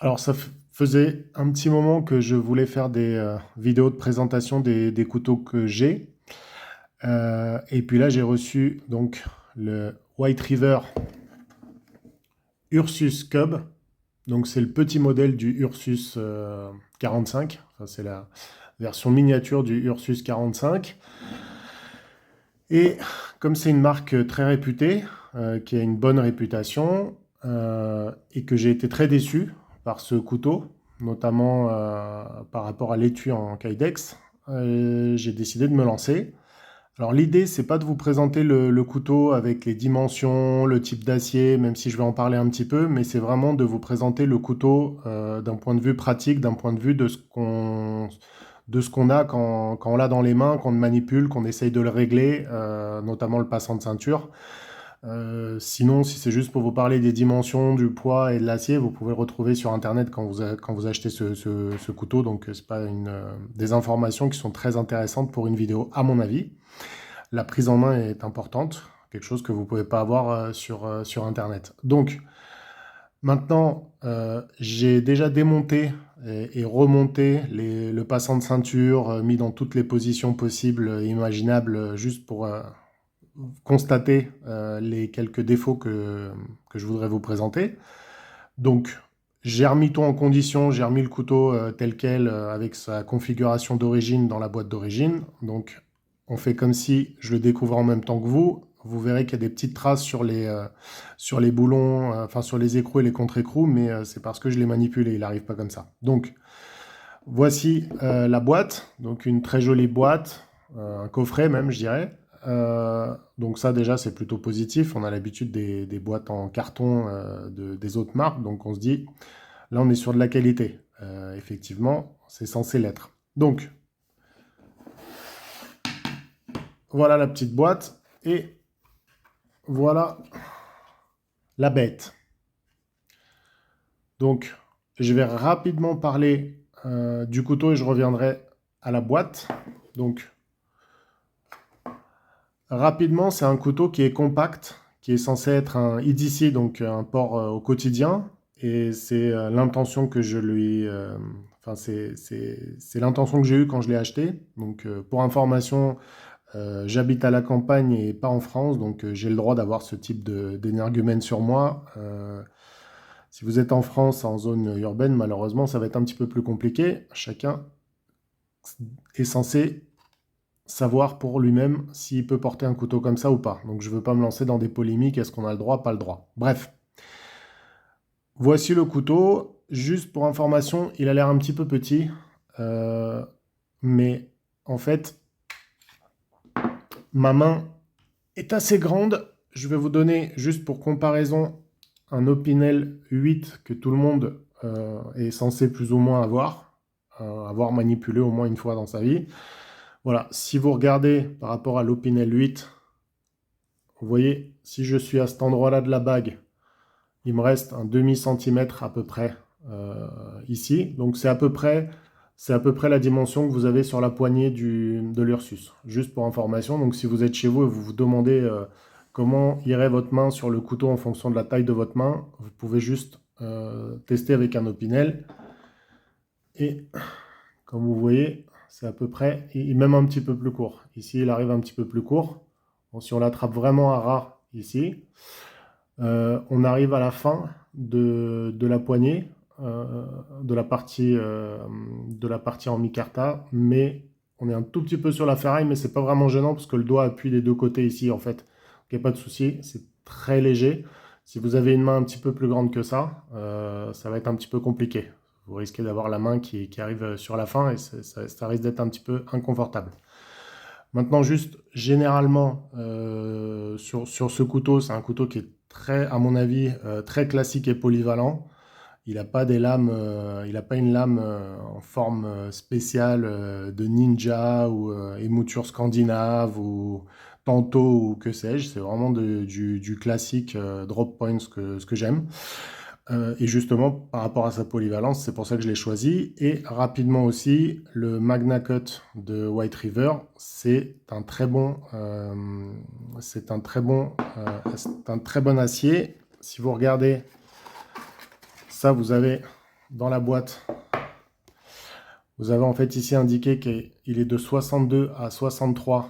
Alors faisait un petit moment que je voulais faire des vidéos de présentation des couteaux que j'ai. Et puis là, j'ai reçu donc le White River Ursus Cub. Donc c'est le petit modèle du Ursus 45. Enfin, c'est la version miniature du Ursus 45. Et comme c'est une marque très réputée, qui a une bonne réputation, et que j'ai été très déçu par ce couteau, notamment par rapport à l'étui en Kydex, j'ai décidé de me lancer. Alors l'idée, c'est pas de vous présenter le couteau avec les dimensions, le type d'acier, même si je vais en parler un petit peu, mais c'est vraiment de vous présenter le couteau d'un point de vue pratique, d'un point de vue de ce qu'on a quand on l'a dans les mains, qu'on le manipule, qu'on essaye de le régler, notamment le passant de ceinture. Sinon, si c'est juste pour vous parler des dimensions, du poids et de l'acier, vous pouvez le retrouver sur Internet quand vous achetez ce couteau. Donc, c'est pas des informations qui sont très intéressantes pour une vidéo, à mon avis. La prise en main est importante, quelque chose que vous ne pouvez pas avoir sur Internet. Donc, maintenant, j'ai déjà démonté et remonté le passant de ceinture, mis dans toutes les positions possibles et imaginables, juste pour constater les quelques défauts que je voudrais vous présenter. Donc, j'ai remis tout en condition, j'ai remis le couteau tel quel, avec sa configuration d'origine dans la boîte d'origine. Donc, on fait comme si je le découvrais en même temps que vous. Vous verrez qu'il y a des petites traces sur les boulons, enfin sur les écrous et les contre-écrous, mais c'est parce que je l'ai manipulé, il n'arrive pas comme ça. Donc, voici la boîte, donc une très jolie boîte, un coffret même, je dirais. Donc ça déjà c'est plutôt positif, on a l'habitude des boîtes en carton des autres marques, donc on se dit, là on est sur de la qualité. Effectivement, c'est censé l'être. Donc, voilà la petite boîte, et voilà la bête. Donc, je vais rapidement parler du couteau et je reviendrai à la boîte. Donc, rapidement, c'est un couteau qui est compact, qui est censé être un EDC, donc un port au quotidien. Et c'est l'intention que je lui... Enfin, c'est l'intention que j'ai eue quand je l'ai acheté. Donc, pour information, j'habite à la campagne et pas en France, donc j'ai le droit d'avoir ce type d'énergumène sur moi. Si vous êtes en France, en zone urbaine, malheureusement, ça va être un petit peu plus compliqué. Chacun est censé savoir pour lui-même s'il peut porter un couteau comme ça ou pas. Donc je ne veux pas me lancer dans des polémiques, est-ce qu'on a le droit, pas le droit. Bref, voici le couteau. Juste pour information, il a l'air un petit peu petit, mais en fait, ma main est assez grande. Je vais vous donner, juste pour comparaison, un Opinel 8 que tout le monde est censé plus ou moins avoir manipulé au moins une fois dans sa vie. Voilà, si vous regardez par rapport à l'Opinel 8, vous voyez, si je suis à cet endroit-là de la bague, il me reste un demi-centimètre à peu près ici. Donc c'est à peu près la dimension que vous avez sur la poignée de l'Ursus. Juste pour information, donc si vous êtes chez vous et vous vous demandez comment irait votre main sur le couteau en fonction de la taille de votre main, vous pouvez juste tester avec un Opinel. Et comme vous voyez, c'est à peu près, même un petit peu plus court. Ici, il arrive un petit peu plus court. Bon, si on l'attrape vraiment à ras ici, on arrive à la fin de la poignée, de la partie en micarta, mais on est un tout petit peu sur la ferraille, mais c'est pas vraiment gênant parce que le doigt appuie des deux côtés ici, en fait. Donc, il n'y a pas de souci, c'est très léger. Si vous avez une main un petit peu plus grande que ça va être un petit peu compliqué. Vous risquez d'avoir la main qui arrive sur la fin et ça risque d'être un petit peu inconfortable. Maintenant, juste généralement, sur ce couteau, c'est un couteau qui est très, à mon avis, très classique et polyvalent. Il n'a pas des lames, il n'a pas une lame en forme spéciale de ninja ou émouture scandinave ou tanto ou que sais-je. C'est vraiment du classique drop point, ce que j'aime. Et justement, par rapport à sa polyvalence, c'est pour ça que je l'ai choisi. Et rapidement aussi, le Magna Cut de White River, c'est un très bon, c'est un très bon acier. Si vous regardez, ça, vous avez dans la boîte, vous avez en fait ici indiqué qu'il est de 62 à 63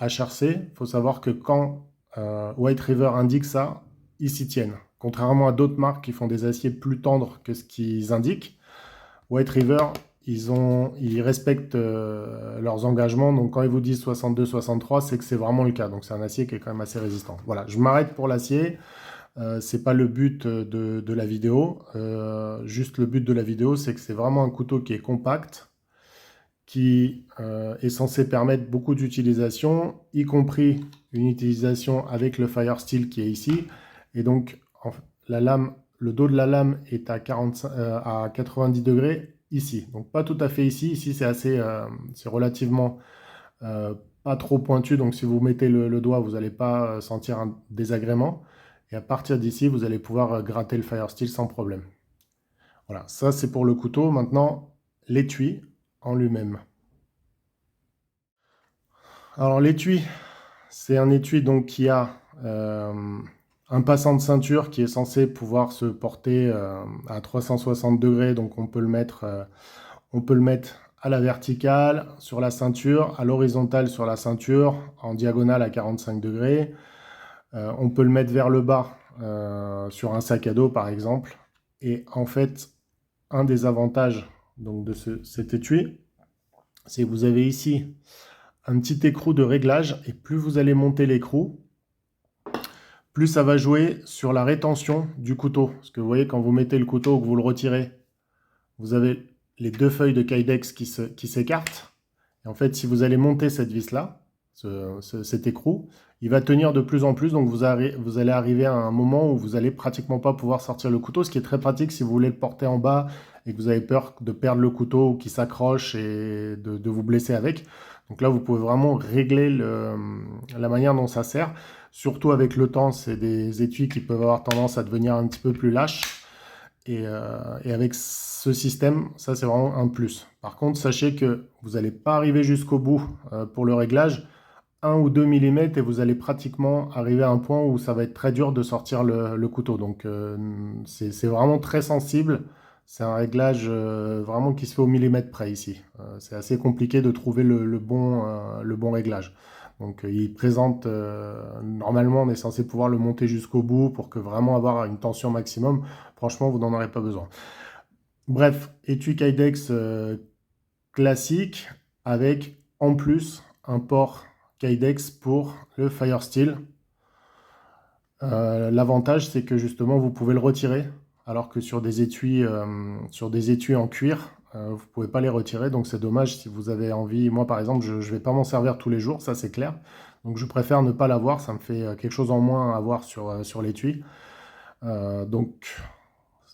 HRC. Il faut savoir que quand White River indique ça, ils s'y tiennent. Contrairement à d'autres marques qui font des aciers plus tendres que ce qu'ils indiquent, White River, ils respectent leurs engagements. Donc quand ils vous disent 62-63, c'est que c'est vraiment le cas. Donc c'est un acier qui est quand même assez résistant. Voilà, je m'arrête pour l'acier. C'est pas le but de la vidéo. Juste le but de la vidéo, c'est que c'est vraiment un couteau qui est compact, qui est censé permettre beaucoup d'utilisation, y compris une utilisation avec le Fire Steel qui est ici. Et donc, la lame, le dos de la lame est à 90 degrés ici. Donc, pas tout à fait ici. Ici, c'est relativement pas trop pointu. Donc, si vous mettez le doigt, vous n'allez pas sentir un désagrément. Et à partir d'ici, vous allez pouvoir gratter le Fire Steel sans problème. Voilà, ça c'est pour le couteau. Maintenant, l'étui en lui-même. Alors l'étui, c'est un étui donc qui a un passant de ceinture qui est censé pouvoir se porter à 360 degrés. Donc on peut le mettre à la verticale sur la ceinture, à l'horizontale sur la ceinture, en diagonale à 45 degrés. On peut le mettre vers le bas sur un sac à dos par exemple. Et en fait, un des avantages donc, de cet étui, c'est que vous avez ici un petit écrou de réglage, et plus vous allez monter l'écrou, plus ça va jouer sur la rétention du couteau. Parce que vous voyez, quand vous mettez le couteau ou que vous le retirez, vous avez les deux feuilles de Kydex qui s'écartent. Et en fait, si vous allez monter cette vis-là, cet écrou, il va tenir de plus en plus, donc vous allez arriver à un moment où vous allez pratiquement pas pouvoir sortir le couteau, ce qui est très pratique si vous voulez le porter en bas et que vous avez peur de perdre le couteau ou qu'il s'accroche et de vous blesser avec. Donc là, vous pouvez vraiment régler la manière dont ça sert. Surtout avec le temps, c'est des étuis qui peuvent avoir tendance à devenir un petit peu plus lâches. Et avec ce système, ça c'est vraiment un plus. Par contre, sachez que vous n'allez pas arriver jusqu'au bout pour le réglage. 1 ou 2 mm et vous allez pratiquement arriver à un point où ça va être très dur de sortir le couteau. Donc c'est vraiment très sensible. C'est un réglage vraiment qui se fait au millimètre près ici. C'est assez compliqué de trouver le bon réglage. Donc il présente, normalement on est censé pouvoir le monter jusqu'au bout pour que vraiment avoir une tension maximum. Franchement, vous n'en aurez pas besoin. Bref, étui Kydex classique avec en plus un port Kydex pour le Fire Steel. L'avantage, c'est que justement, vous pouvez le retirer, alors que sur des étuis en cuir, vous ne pouvez pas les retirer. Donc c'est dommage si vous avez envie. Moi, par exemple, je ne vais pas m'en servir tous les jours, ça c'est clair. Donc je préfère ne pas l'avoir, ça me fait quelque chose en moins à avoir sur l'étui. Donc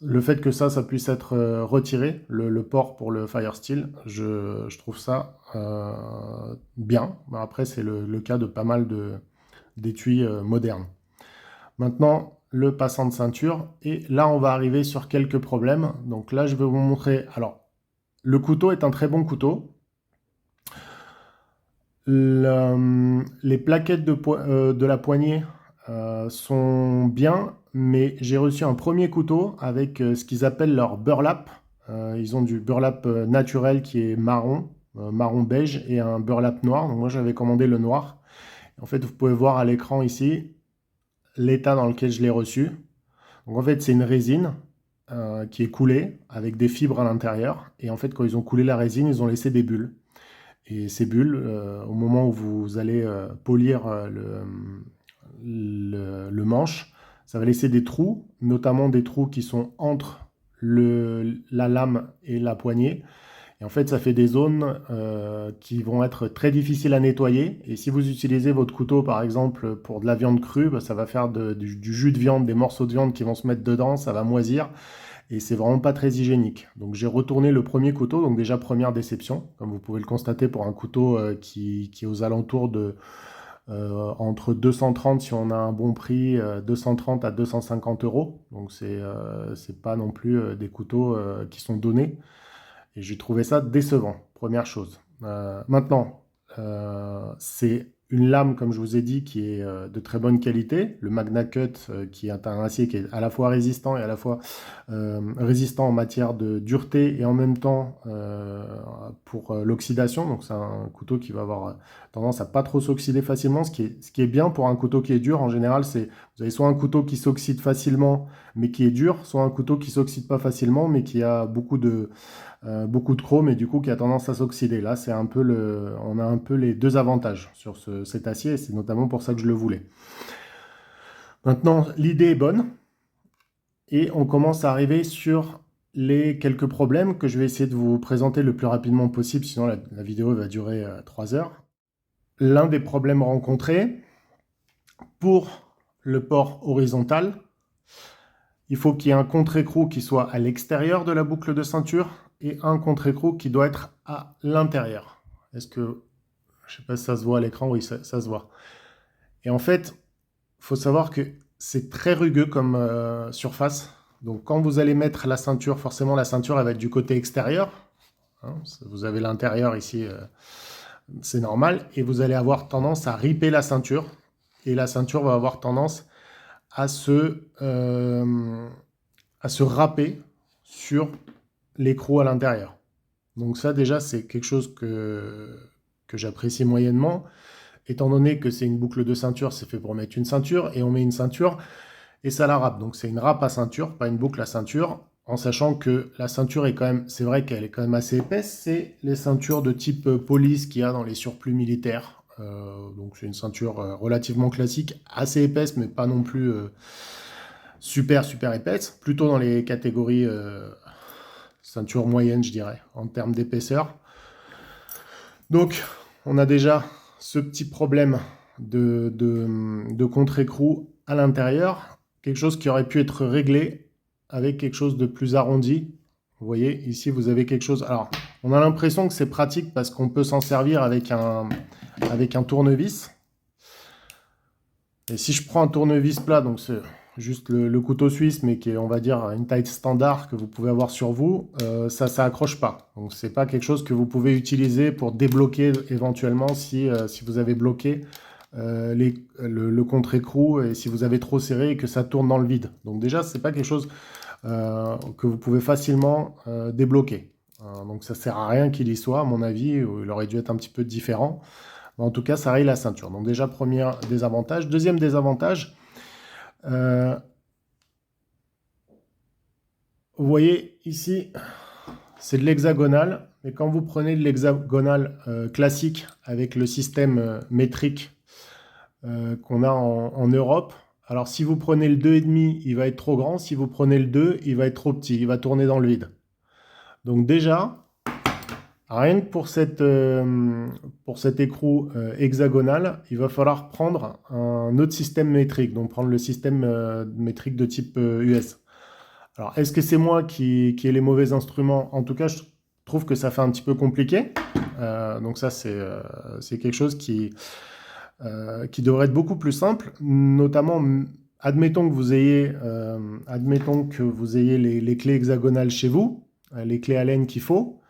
le fait que ça puisse être retiré, le port pour le Fire Steel, je trouve ça bien. Après, c'est le cas de pas mal d'étuis modernes. Maintenant, le passant de ceinture. Et là, on va arriver sur quelques problèmes. Donc là, je vais vous montrer. Alors, le couteau est un très bon couteau. Les plaquettes de la poignée sont bien, mais j'ai reçu un premier couteau avec ce qu'ils appellent leur burlap. Ils ont du burlap naturel qui est marron, marron beige, et un burlap noir. Donc moi j'avais commandé le noir. En fait, vous pouvez voir à l'écran ici l'état dans lequel je l'ai reçu. Donc en fait, c'est une résine qui est coulée avec des fibres à l'intérieur. Et en fait, quand ils ont coulé la résine, ils ont laissé des bulles. Et ces bulles, au moment où vous allez polir le manche, ça va laisser des trous, notamment des trous qui sont entre la lame et la poignée. Et en fait, ça fait des zones qui vont être très difficiles à nettoyer. Et si vous utilisez votre couteau, par exemple, pour de la viande crue, bah, ça va faire du jus de viande, des morceaux de viande qui vont se mettre dedans, ça va moisir. Et c'est vraiment pas très hygiénique. Donc j'ai retourné le premier couteau, donc déjà première déception, comme vous pouvez le constater pour un couteau qui est aux alentours de entre 230 si on a un bon prix, 230 à 250 euros. Donc c'est pas non plus des couteaux qui sont donnés. Et j'ai trouvé ça décevant, première chose. Maintenant, c'est une lame, comme je vous ai dit, qui est de très bonne qualité, le Magna Cut, qui est un acier qui est à la fois résistant et à la fois résistant en matière de dureté et en même temps pour l'oxydation. Donc c'est un couteau qui va avoir tendance à pas trop s'oxyder facilement, ce qui est bien pour un couteau qui est dur. En général, c'est vous avez soit un couteau qui s'oxyde facilement mais qui est dur, soit un couteau qui s'oxyde pas facilement mais qui a beaucoup de chrome et du coup qui a tendance à s'oxyder. Là, on a un peu les deux avantages sur cet acier et c'est notamment pour ça que je le voulais. Maintenant, l'idée est bonne et on commence à arriver sur les quelques problèmes que je vais essayer de vous présenter le plus rapidement possible, sinon la vidéo va durer 3 heures. L'un des problèmes rencontrés pour le port horizontal, il faut qu'il y ait un contre-écrou qui soit à l'extérieur de la boucle de ceinture et un contre-écrou qui doit être à l'intérieur. Est-ce que, je sais pas si ça se voit à l'écran, oui, ça se voit. Et en fait, il faut savoir que c'est très rugueux comme surface. Donc quand vous allez mettre la ceinture, forcément la ceinture elle va être du côté extérieur. Hein, vous avez l'intérieur ici, c'est normal. Et vous allez avoir tendance à ripper la ceinture. Et la ceinture va avoir tendance à se râper sur l'écrou à l'intérieur. Donc ça déjà c'est quelque chose que j'apprécie moyennement, étant donné que c'est une boucle de ceinture, c'est fait pour mettre une ceinture, et on met une ceinture et ça la râpe. Donc c'est une râpe à ceinture, pas une boucle à ceinture, en sachant que la ceinture est quand même, c'est vrai qu'elle est quand même assez épaisse, c'est les ceintures de type police qu'il y a dans les surplus militaires. Donc c'est une ceinture relativement classique, assez épaisse, mais pas non plus super épaisse, plutôt dans les catégories ceinture moyenne, je dirais, en termes d'épaisseur. Donc, on a déjà ce petit problème de contre-écrou à l'intérieur, quelque chose qui aurait pu être réglé avec quelque chose de plus arrondi. Vous voyez, ici, vous avez quelque chose... Alors, on a l'impression que c'est pratique parce qu'on peut s'en servir avec un tournevis. Et si je prends un tournevis plat, donc c'est juste le couteau suisse, mais qui est, on va dire, une taille standard que vous pouvez avoir sur vous, ça accroche pas. Donc c'est pas quelque chose que vous pouvez utiliser pour débloquer éventuellement si vous avez bloqué le contre-écrou et si vous avez trop serré et que ça tourne dans le vide. Donc déjà, c'est pas quelque chose que vous pouvez facilement débloquer. Donc ça sert à rien qu'il y soit, à mon avis, il aurait dû être un petit peu différent. En tout cas, ça raye la ceinture. Donc déjà, premier désavantage. Deuxième désavantage, vous voyez ici, c'est de l'hexagonal. Mais quand vous prenez de l'hexagonal classique avec le système métrique qu'on a en Europe, alors si vous prenez le 2,5, il va être trop grand. Si vous prenez le 2, il va être trop petit. Il va tourner dans le vide. Donc déjà... Rien que pour cet écrou hexagonal, il va falloir prendre un autre système métrique, donc prendre le système métrique de type US. Alors, est-ce que c'est moi qui ai les mauvais instruments? En tout cas, je trouve que ça fait un petit peu compliqué. Donc ça, c'est quelque chose qui devrait être beaucoup plus simple, notamment... Admettons que vous ayez les clés hexagonales chez vous, les clés Allen qu'il faut.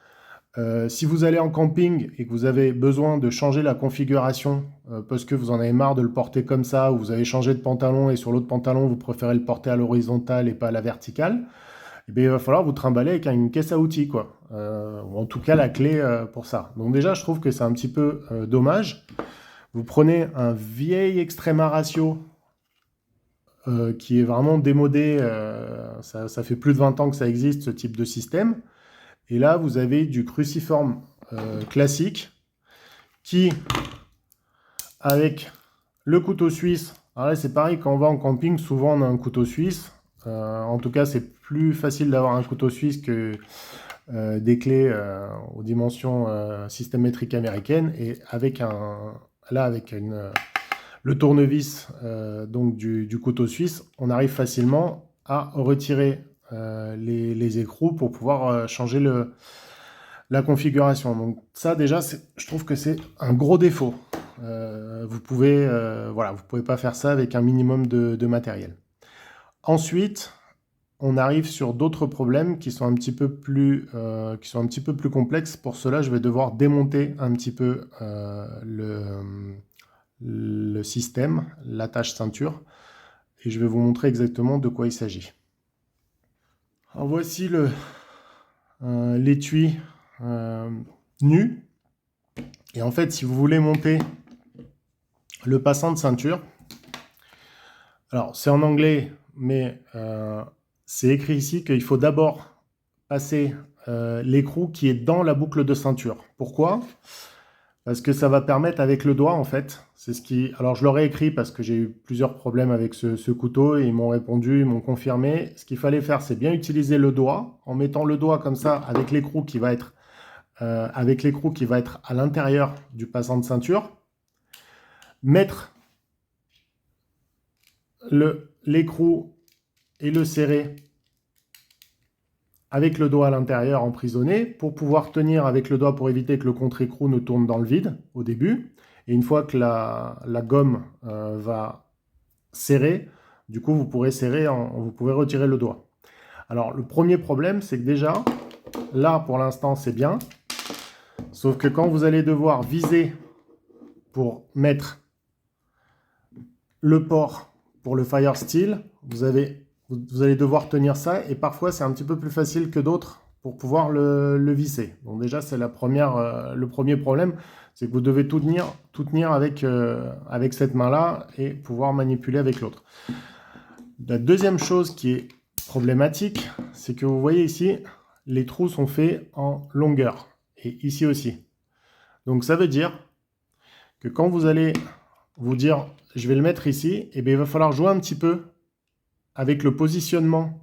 Si vous allez en camping et que vous avez besoin de changer la configuration parce que vous en avez marre de le porter comme ça, ou vous avez changé de pantalon et sur l'autre pantalon vous préférez le porter à l'horizontale et pas à la verticale, eh bien, il va falloir vous trimballer avec une caisse à outils, quoi. Ou en tout cas la clé pour ça. Donc déjà, je trouve que c'est un petit peu dommage. Vous prenez un vieil Extrema Ratio qui est vraiment démodé, ça fait plus de 20 ans que ça existe, ce type de système. Et là, vous avez du cruciforme classique qui, avec le couteau suisse, alors là c'est pareil, quand on va en camping, souvent on a un couteau suisse. En tout cas, c'est plus facile d'avoir un couteau suisse que des clés aux dimensions système métrique américaine. Et avec le tournevis donc du couteau suisse, on arrive facilement à retirer les écrous pour pouvoir changer la configuration. Donc ça déjà, je trouve que c'est un gros défaut. Vous pouvez pas faire ça avec un minimum de matériel. Ensuite, on arrive sur d'autres problèmes qui sont un petit peu plus complexes. Pour cela, je vais devoir démonter un petit peu le système, l'attache ceinture, et je vais vous montrer exactement de quoi il s'agit. Alors voici l'étui nu, et en fait si vous voulez monter le passant de ceinture, alors c'est en anglais, mais c'est écrit ici qu'il faut d'abord passer l'écrou qui est dans la boucle de ceinture. Pourquoi ? Parce que ça va permettre avec le doigt, en fait, c'est ce qui... Alors, je l'aurais écrit parce que j'ai eu plusieurs problèmes avec ce couteau et ils m'ont répondu, ils m'ont confirmé. Ce qu'il fallait faire, c'est bien utiliser le doigt, en mettant le doigt comme ça avec l'écrou qui va être à l'intérieur du passant de ceinture. Mettre l'écrou et le serrer avec le doigt à l'intérieur emprisonné pour pouvoir tenir avec le doigt pour éviter que le contre-écrou ne tourne dans le vide au début. Et une fois que la gomme va serrer, du coup vous pourrez retirer le doigt. Alors le premier problème, c'est que déjà, là pour l'instant c'est bien, sauf que quand vous allez devoir viser pour mettre le port pour le Fire Steel, vous allez devoir tenir ça, et parfois c'est un petit peu plus facile que d'autres pour pouvoir le visser. Donc déjà c'est le premier problème, c'est que vous devez tout tenir avec cette main-là et pouvoir manipuler avec l'autre. La deuxième chose qui est problématique, c'est que vous voyez ici, les trous sont faits en longueur, et ici aussi. Donc ça veut dire que quand vous allez vous dire je vais le mettre ici, et bien il va falloir jouer un petit peu avec le positionnement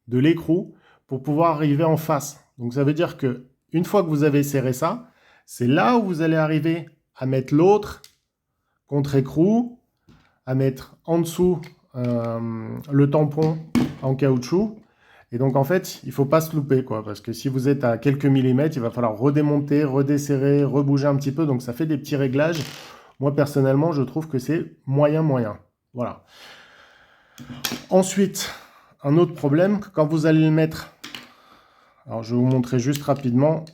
de l'écrou pour pouvoir arriver en face. Donc ça veut dire que une fois que vous avez serré ça, c'est là où vous allez arriver à mettre l'autre contre-écrou, à mettre en dessous le tampon en caoutchouc. Et donc en fait, il ne faut pas se louper, quoi, parce que si vous êtes à quelques millimètres, il va falloir redémonter, redesserrer, rebouger un petit peu. Donc ça fait des petits réglages. Moi personnellement, je trouve que c'est moyen. Voilà. Ensuite, un autre problème, quand vous allez le mettre, alors je vais vous montrer juste rapidement,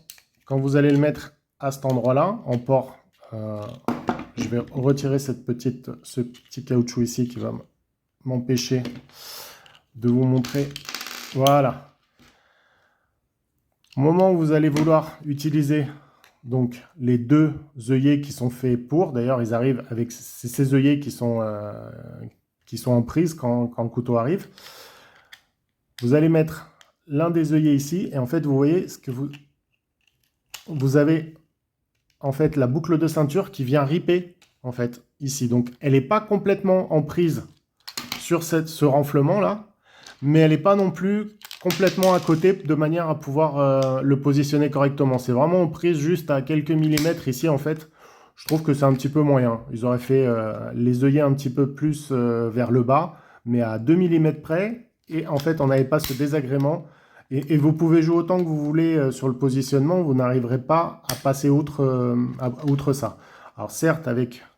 quand vous allez le mettre à cet endroit-là, en port, je vais retirer ce petit caoutchouc ici qui va m'empêcher de vous montrer. Voilà. Au moment où vous allez vouloir utiliser donc les deux œillets qui sont faits pour, d'ailleurs ils arrivent avec ces œillets qui sont en prise quand le couteau arrive. Vous allez mettre l'un des œillets ici, et en fait, vous voyez ce que vous avez en fait la boucle de ceinture qui vient ripper en fait ici. Donc, elle n'est pas complètement en prise sur ce renflement là, mais elle n'est pas non plus complètement à côté de manière à pouvoir le positionner correctement. C'est vraiment en prise juste à quelques millimètres ici en fait. Je trouve que c'est un petit peu moyen. Ils auraient fait les œillets un petit peu plus vers le bas, mais à 2 mm près. Et en fait, on n'avait pas ce désagrément. Et vous pouvez jouer autant que vous voulez sur le positionnement, vous n'arriverez pas à passer outre ça. Alors certes,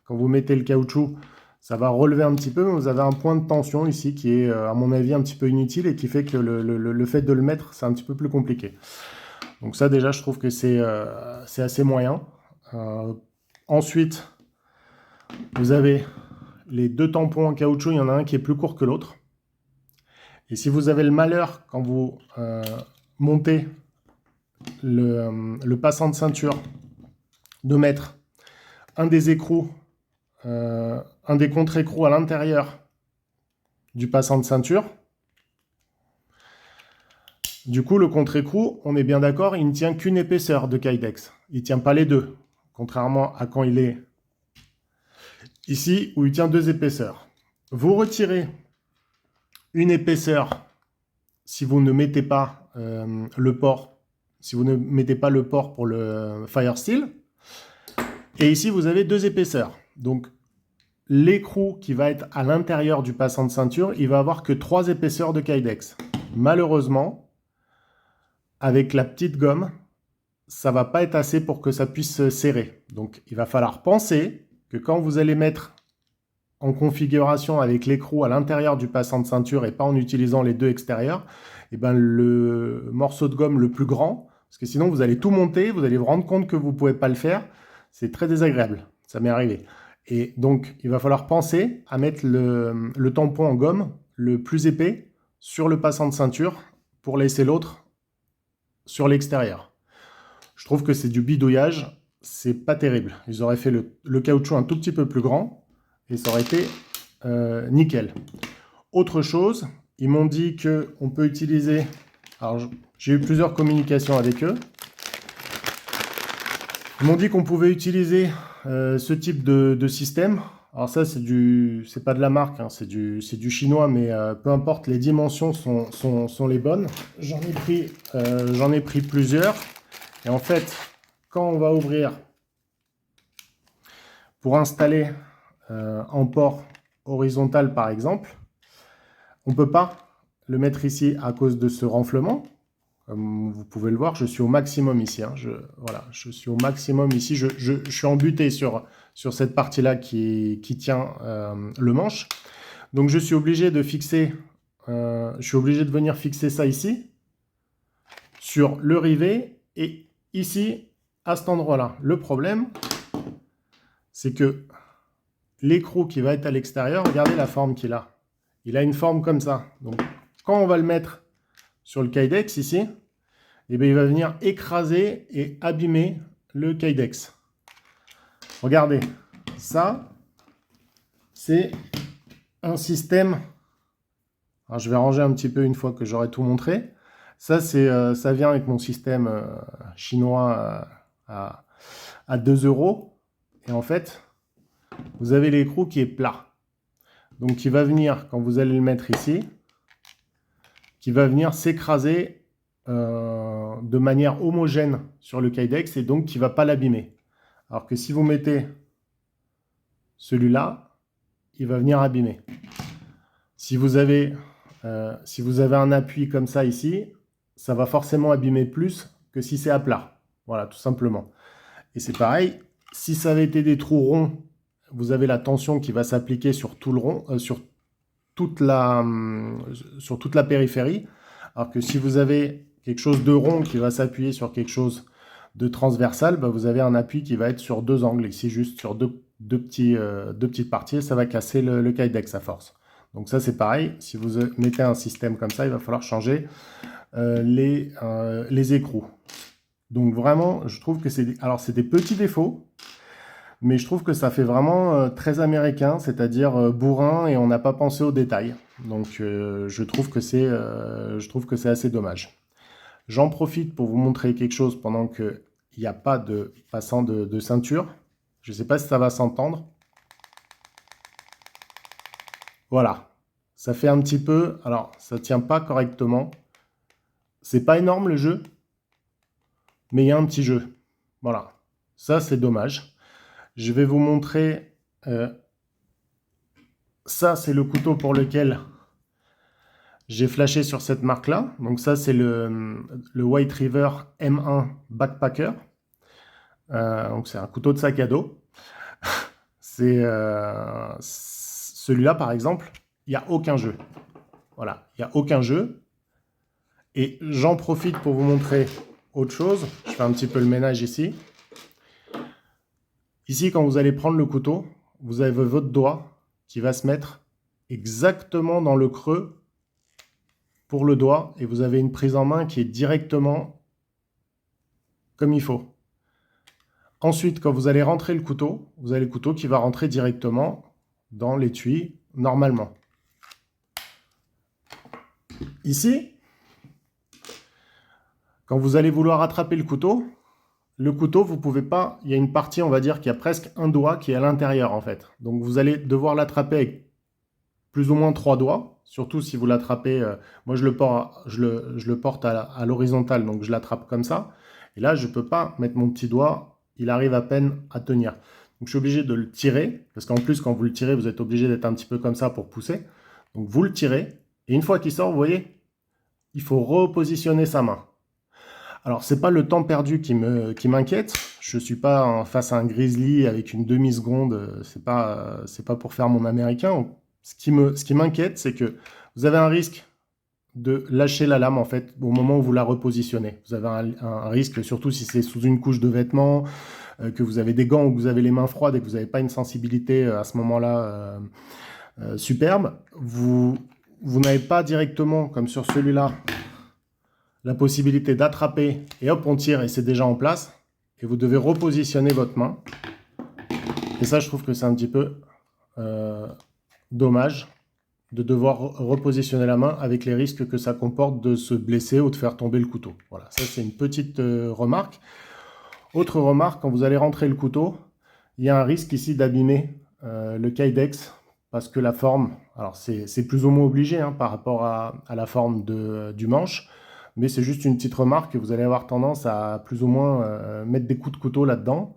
quand vous mettez le caoutchouc, ça va relever un petit peu, mais vous avez un point de tension ici qui est, à mon avis, un petit peu inutile et qui fait que le fait de le mettre, c'est un petit peu plus compliqué. Donc ça, déjà, je trouve que c'est assez moyen. Ensuite, vous avez les deux tampons en caoutchouc, il y en a un qui est plus court que l'autre. Et si vous avez le malheur, quand vous montez le passant de ceinture, de mettre un des écrous, un des contre-écrous à l'intérieur du passant de ceinture, du coup, le contre-écrou, on est bien d'accord, il ne tient qu'une épaisseur de Kydex. Il ne tient pas les deux, contrairement à quand il est ici, où il tient deux épaisseurs. Vous retirez une épaisseur si vous ne mettez pas le port, pour le Fire Steel. Et ici, vous avez deux épaisseurs. Donc, l'écrou qui va être à l'intérieur du passant de ceinture, il va avoir que 3 épaisseurs de Kydex. Malheureusement, avec la petite gomme, ça va pas être assez pour que ça puisse se serrer. Donc, il va falloir penser que quand vous allez mettre en configuration avec l'écrou à l'intérieur du passant de ceinture et pas en utilisant les deux extérieurs, et ben le morceau de gomme le plus grand, parce que sinon vous allez tout monter, vous allez vous rendre compte que vous ne pouvez pas le faire, c'est très désagréable, ça m'est arrivé. Et donc, il va falloir penser à mettre le tampon en gomme le plus épais sur le passant de ceinture pour laisser l'autre sur l'extérieur. Je trouve que c'est du bidouillage, c'est pas terrible. Ils auraient fait le caoutchouc un tout petit peu plus grand et ça aurait été nickel. Autre chose, ils m'ont dit qu'on peut utiliser... Alors, j'ai eu plusieurs communications avec eux. Ils m'ont dit qu'on pouvait utiliser ce type de système. Alors ça, c'est pas de la marque, hein, c'est du chinois, mais peu importe, les dimensions sont les bonnes. J'en ai pris plusieurs. Et en fait, quand on va ouvrir pour installer en port horizontal, par exemple, on ne peut pas le mettre ici à cause de ce renflement. Comme vous pouvez le voir, je suis au maximum ici. Hein. Voilà, je suis au maximum ici. Je suis embuté sur cette partie-là qui tient le manche. Donc je suis obligé de fixer, je suis obligé de venir fixer ça ici, sur le rivet, et ici, à cet endroit-là. Le problème, c'est que l'écrou qui va être à l'extérieur, regardez la forme qu'il a. Il a une forme comme ça. Donc quand on va le mettre sur le Kydex ici, eh bien, il va venir écraser et abîmer le Kydex. Regardez, ça, c'est un système... Alors, je vais ranger un petit peu une fois que j'aurai tout montré. Ça, ça vient avec mon système chinois à 2 €. Et en fait, vous avez l'écrou qui est plat. Donc, il va venir, quand vous allez le mettre ici, qui va venir s'écraser de manière homogène sur le Kydex et donc qui ne va pas l'abîmer. Alors que si vous mettez celui-là, il va venir abîmer. Si vous avez un appui comme ça ici, ça va forcément abîmer plus que si c'est à plat. Voilà, tout simplement. Et c'est pareil, si ça avait été des trous ronds, vous avez la tension qui va s'appliquer sur tout le rond, sur toute la périphérie. Alors que si vous avez quelque chose de rond qui va s'appuyer sur quelque chose de transversal, bah vous avez un appui qui va être sur 2 angles. Ici, juste sur deux petites parties, ça va casser le Kydex à force. Donc ça, c'est pareil. Si vous mettez un système comme ça, il va falloir changer les écrous. Donc vraiment, je trouve que c'est des petits défauts, mais je trouve que ça fait vraiment très américain, c'est-à-dire bourrin, et on n'a pas pensé aux détails. Donc je trouve que c'est assez dommage. J'en profite pour vous montrer quelque chose pendant qu'il n'y a pas de passant de ceinture. Je ne sais pas si ça va s'entendre. Voilà, ça fait un petit peu... Alors, ça ne tient pas correctement. C'est pas énorme le jeu, mais il y a un petit jeu. Voilà, ça c'est dommage. Je vais vous montrer... ça, c'est le couteau pour lequel j'ai flashé sur cette marque-là. Donc ça, c'est le White River M1 Backpacker. Donc c'est un couteau de sac à dos. C'est celui-là, par exemple, il n'y a aucun jeu. Voilà, il n'y a aucun jeu. Et j'en profite pour vous montrer autre chose. Je fais un petit peu le ménage ici. Ici, quand vous allez prendre le couteau, vous avez votre doigt qui va se mettre exactement dans le creux pour le doigt. Et vous avez une prise en main qui est directement comme il faut. Ensuite, quand vous allez rentrer le couteau, vous avez le couteau qui va rentrer directement dans l'étui normalement. Ici, quand vous allez vouloir attraper le couteau, vous pouvez pas, il y a une partie, on va dire, qui a presque un doigt qui est à l'intérieur en fait. Donc vous allez devoir l'attraper avec plus ou moins 3 doigts, surtout si vous l'attrapez, moi je le porte à l'horizontale, donc je l'attrape comme ça. Et là, je ne peux pas mettre mon petit doigt, il arrive à peine à tenir. Donc je suis obligé de le tirer, parce qu'en plus, quand vous le tirez, vous êtes obligé d'être un petit peu comme ça pour pousser. Donc vous le tirez, et une fois qu'il sort, vous voyez, il faut repositionner sa main. Alors, c'est pas le temps perdu qui m'inquiète. Je ne suis pas face à un grizzly avec une demi-seconde. C'est pas pour faire mon américain. Ce qui m'inquiète, c'est que vous avez un risque de lâcher la lame en fait au moment où vous la repositionnez. Vous avez un risque, surtout si c'est sous une couche de vêtements, que vous avez des gants ou que vous avez les mains froides et que vous n'avez pas une sensibilité à ce moment-là superbe. Vous n'avez pas directement, comme sur celui-là, la possibilité d'attraper et hop, on tire et c'est déjà en place. Et vous devez repositionner votre main. Et ça, je trouve que c'est un petit peu dommage de devoir repositionner la main avec les risques que ça comporte de se blesser ou de faire tomber le couteau. Voilà, ça c'est une petite remarque. Autre remarque, quand vous allez rentrer le couteau, il y a un risque ici d'abîmer le kydex parce que la forme, alors c'est plus ou moins obligé hein, par rapport à la forme du manche, mais c'est juste une petite remarque que vous allez avoir tendance à plus ou moins mettre des coups de couteau là-dedans,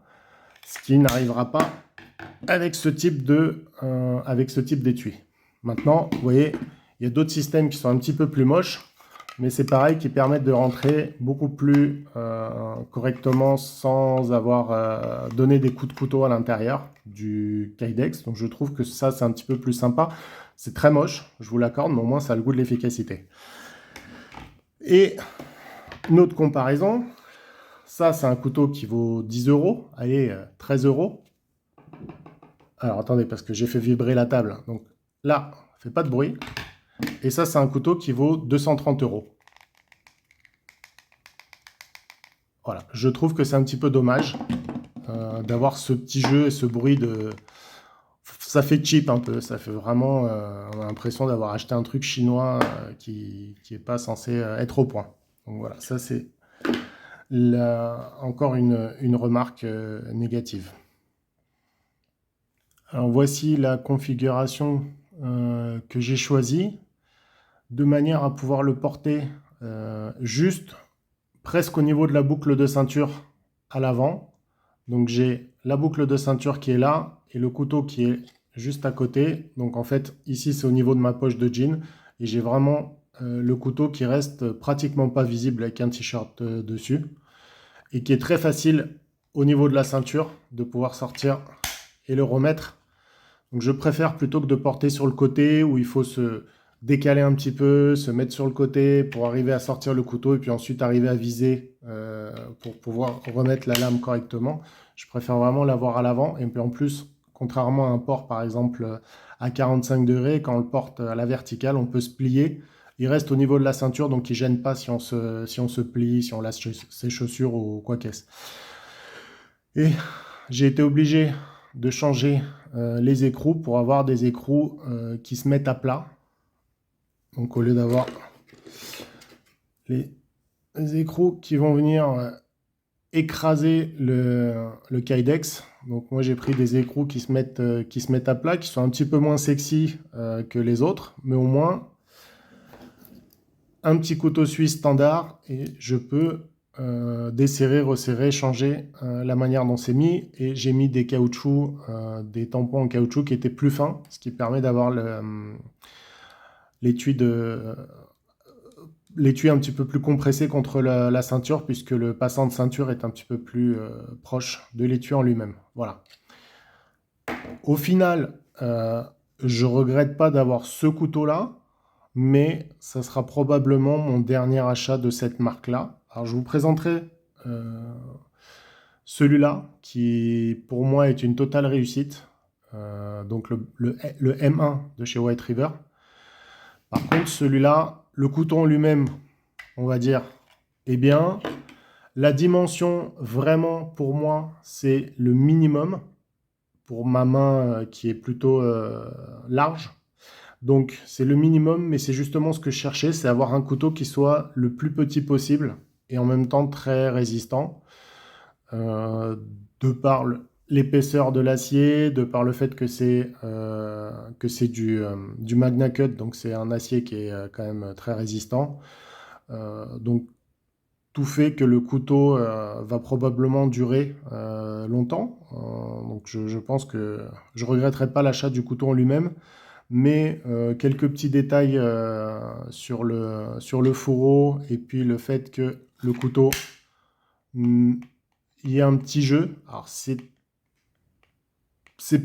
ce qui n'arrivera pas avec ce type d'étui. Maintenant, vous voyez, il y a d'autres systèmes qui sont un petit peu plus moches, mais c'est pareil, qui permettent de rentrer beaucoup plus correctement sans avoir donné des coups de couteau à l'intérieur du kydex. Donc je trouve que ça, c'est un petit peu plus sympa. C'est très moche, je vous l'accorde, mais au moins ça a le goût de l'efficacité. Et une autre comparaison, ça c'est un couteau qui vaut 10 €, allez, 13 €. Alors attendez, parce que j'ai fait vibrer la table. Donc là, fait pas de bruit. Et ça, c'est un couteau qui vaut 230 €. Voilà, je trouve que c'est un petit peu dommage d'avoir ce petit jeu et ce bruit de... Ça fait cheap un peu, ça fait vraiment... on a l'impression d'avoir acheté un truc chinois qui n'est pas censé être au point. Donc voilà, ça c'est encore une remarque négative. Alors voici la configuration que j'ai choisie, de manière à pouvoir le porter juste presque au niveau de la boucle de ceinture à l'avant. Donc j'ai la boucle de ceinture qui est là et le couteau qui est juste à côté. Donc en fait ici c'est au niveau de ma poche de jean et j'ai vraiment le couteau qui reste pratiquement pas visible avec un t-shirt dessus et qui est très facile au niveau de la ceinture de pouvoir sortir et le remettre. Donc je préfère plutôt que de porter sur le côté où il faut se décaler un petit peu, se mettre sur le côté pour arriver à sortir le couteau et puis ensuite arriver à viser pour pouvoir remettre la lame correctement. Je préfère vraiment l'avoir à l'avant et puis en plus, contrairement à un port par exemple à 45 degrés, quand on le porte à la verticale, on peut se plier. Il reste au niveau de la ceinture donc il ne gêne pas si on se plie, si on lâche ses chaussures ou quoi qu'est-ce. Et j'ai été obligé de changer les écrous pour avoir des écrous qui se mettent à plat. Donc au lieu d'avoir les écrous qui vont venir écraser le kydex, donc moi j'ai pris des écrous qui se mettent à plat, qui sont un petit peu moins sexy que les autres, mais au moins un petit couteau suisse standard et je peux desserrer, resserrer, changer la manière dont c'est mis. Et j'ai mis des caoutchoucs, des tampons en caoutchouc qui étaient plus fins, ce qui permet d'avoir l'étui un petit peu plus compressé contre la ceinture, puisque le passant de ceinture est un petit peu plus proche de l'étui en lui-même. Voilà. Au final, je regrette pas d'avoir ce couteau-là, mais ça sera probablement mon dernier achat de cette marque-là. Alors je vous présenterai celui-là, qui pour moi est une totale réussite. Donc le M1 de chez White River. Par contre, celui-là, le couteau en lui-même, on va dire, est bien. La dimension, vraiment, pour moi, c'est le minimum pour ma main qui est plutôt large. Donc, c'est le minimum, mais c'est justement ce que je cherchais, c'est avoir un couteau qui soit le plus petit possible et en même temps très résistant. De par l'épaisseur de l'acier, de par le fait que c'est du Magna Cut, donc c'est un acier qui est quand même très résistant. Donc tout fait que le couteau va probablement durer longtemps. Donc je pense que je ne regretterai pas l'achat du couteau en lui-même, mais quelques petits détails sur le fourreau et puis le fait que le couteau... il y a un petit jeu. Alors, c'est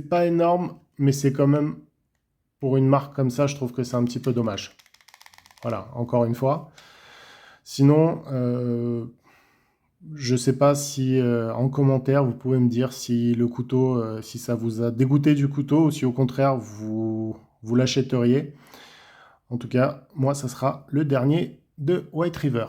pas énorme, mais c'est quand même, pour une marque comme ça, je trouve que c'est un petit peu dommage. Voilà, encore une fois. Sinon, je sais pas si en commentaire, vous pouvez me dire si le couteau, si ça vous a dégoûté du couteau ou si au contraire, vous l'achèteriez. En tout cas, moi, ça sera le dernier de White River.